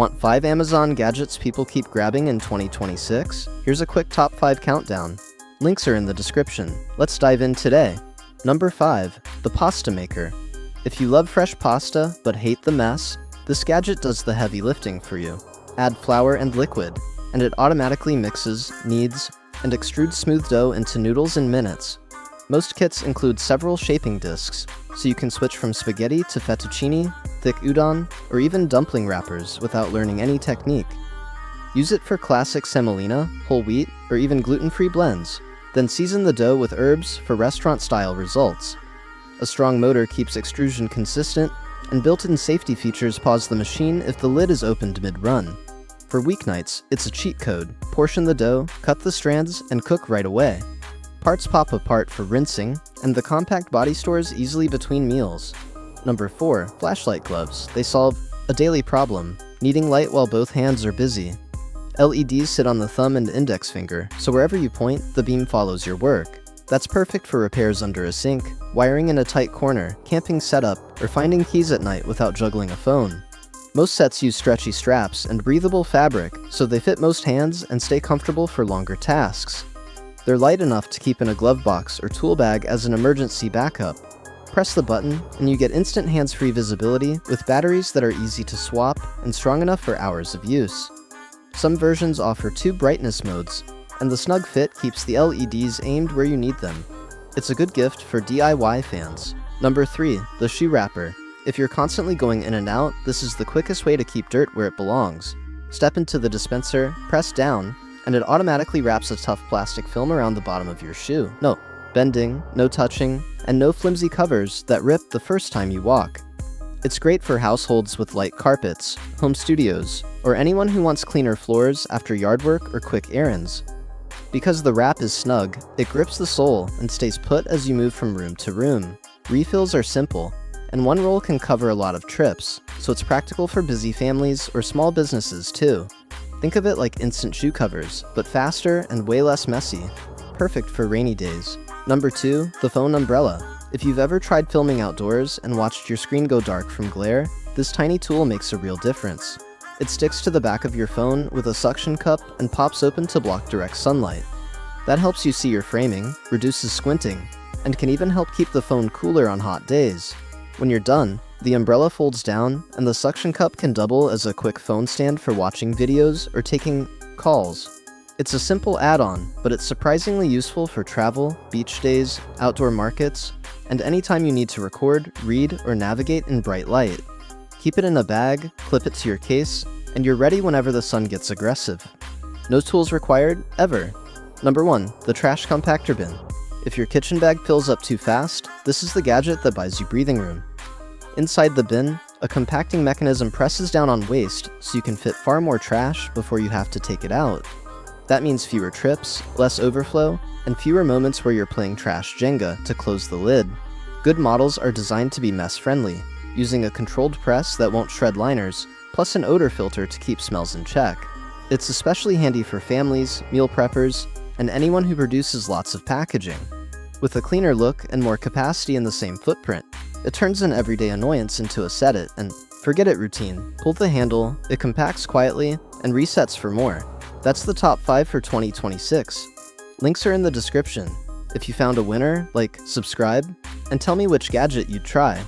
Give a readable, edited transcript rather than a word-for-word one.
Want 5 Amazon gadgets people keep grabbing in 2026? Here's a quick top 5 countdown. Links are in the description. Let's dive in today. Number 5. The Pasta Maker. If you love fresh pasta but hate the mess, this gadget does the heavy lifting for you. Add flour and liquid, and it automatically mixes, kneads, and extrudes smooth dough into noodles in minutes. Most kits include several shaping discs, so you can switch from spaghetti to fettuccine, thick udon, or even dumpling wrappers without learning any technique. Use it for classic semolina, whole wheat, or even gluten-free blends, then season the dough with herbs for restaurant-style results. A strong motor keeps extrusion consistent, and built-in safety features pause the machine if the lid is opened mid-run. For weeknights, it's a cheat code. Portion the dough, cut the strands, and cook right away. Parts pop apart for rinsing, and the compact body stores easily between meals. Number 4. Flashlight gloves. They solve a daily problem, needing light while both hands are busy. LEDs sit on the thumb and index finger, so wherever you point, the beam follows your work. That's perfect for repairs under a sink, wiring in a tight corner, camping setup, or finding keys at night without juggling a phone. Most sets use stretchy straps and breathable fabric, so they fit most hands and stay comfortable for longer tasks. They're light enough to keep in a glove box or tool bag as an emergency backup. Press the button, and you get instant hands-free visibility with batteries that are easy to swap and strong enough for hours of use. Some versions offer 2 brightness modes, and the snug fit keeps the LEDs aimed where you need them. It's a good gift for DIY fans. Number 3. The Shoe Wrapper. If you're constantly going in and out, this is the quickest way to keep dirt where it belongs. Step into the dispenser, press down, and it automatically wraps a tough plastic film around the bottom of your shoe. No bending, no touching, and no flimsy covers that rip the first time you walk. It's great for households with light carpets, home studios, or anyone who wants cleaner floors after yard work or quick errands. Because the wrap is snug, it grips the sole and stays put as you move from room to room. Refills are simple, and one roll can cover a lot of trips, so it's practical for busy families or small businesses too. Think of it like instant shoe covers, but faster and way less messy. Perfect for rainy days. Number 2. The Phone Umbrella. If you've ever tried filming outdoors and watched your screen go dark from glare, this tiny tool makes a real difference. It sticks to the back of your phone with a suction cup and pops open to block direct sunlight. That helps you see your framing, reduces squinting, and can even help keep the phone cooler on hot days. When you're done, the umbrella folds down, and the suction cup can double as a quick phone stand for watching videos or taking calls. It's a simple add-on, but it's surprisingly useful for travel, beach days, outdoor markets, and anytime you need to record, read, or navigate in bright light. Keep it in a bag, clip it to your case, and you're ready whenever the sun gets aggressive. No tools required, ever. Number 1. The Trash Compactor Bin. If your kitchen bag fills up too fast, this is the gadget that buys you breathing room. Inside the bin, a compacting mechanism presses down on waste so you can fit far more trash before you have to take it out. That means fewer trips, less overflow, and fewer moments where you're playing trash Jenga to close the lid. Good models are designed to be mess-friendly, using a controlled press that won't shred liners, plus an odor filter to keep smells in check. It's especially handy for families, meal preppers, and anyone who produces lots of packaging. With a cleaner look and more capacity in the same footprint, it turns an everyday annoyance into a set it and forget it routine. Pull the handle, it compacts quietly, and resets for more. That's the top 5 for 2026. Links are in the description. If you found a winner, like, subscribe, and tell me which gadget you'd try.